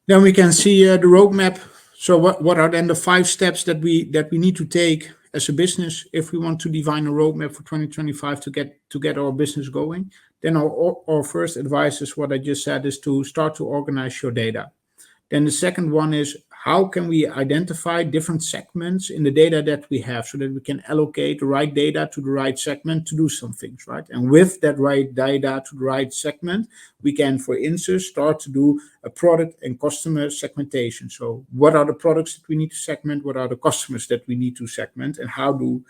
Then we can see the roadmap. So what are then the 5 steps that we need to take as a business if we want to define a roadmap for 2025 to get our business going? Then our first advice is what I just said, is to start to organize your data. Then the second one is, how can we identify different segments in the data that we have so that we can allocate the right data to the right segment to do some things, right? And with that right data to the right segment, we can, for instance, start to do a product and customer segmentation. So what are the products that we need to segment? What are the customers that we need to segment? And how do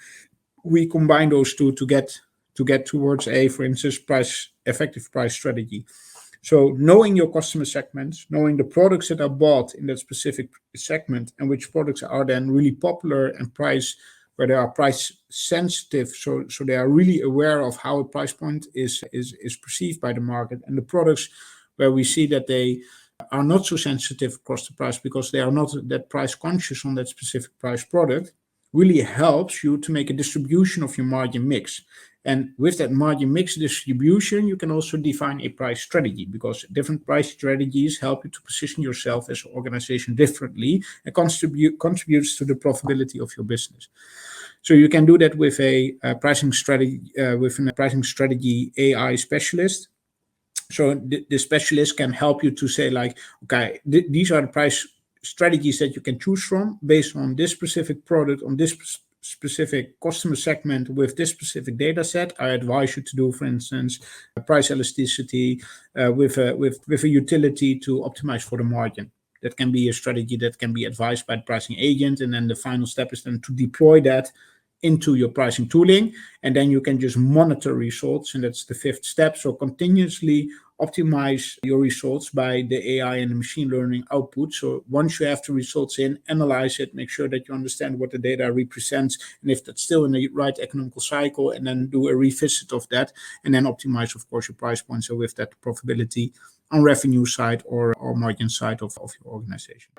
we combine those two to get towards for instance, effective price strategy? So knowing your customer segments, knowing the products that are bought in that specific segment, and which products are then really popular and where they are price sensitive, so they are really aware of how a price point is perceived by the market, and the products where we see that they are not so sensitive across the price because they are not that price conscious on that specific price product, really helps you to make a distribution of your margin mix. And with that margin mix distribution, you can also define a price strategy, because different price strategies help you to position yourself as an organization differently and contributes to the profitability of your business. So you can do that with a pricing strategy, AI specialist. So the specialist can help you to say, like, okay, these are the price strategies that you can choose from based on this specific product, on this specific customer segment with this specific data set. I advise you to do, for instance, price elasticity with a utility to optimize for the margin. That can be a strategy that can be advised by the pricing agent, and then the final step is then to deploy that into your pricing tooling, and then you can just monitor results, and that's the 5th step. So continuously optimize your results by the AI and the machine learning output. So once you have the results in, analyze it, make sure that you understand what the data represents, and if that's still in the right economical cycle, and then do a revisit of that, and then optimize, of course, your price points, so with that profitability on revenue side or margin side of your organization.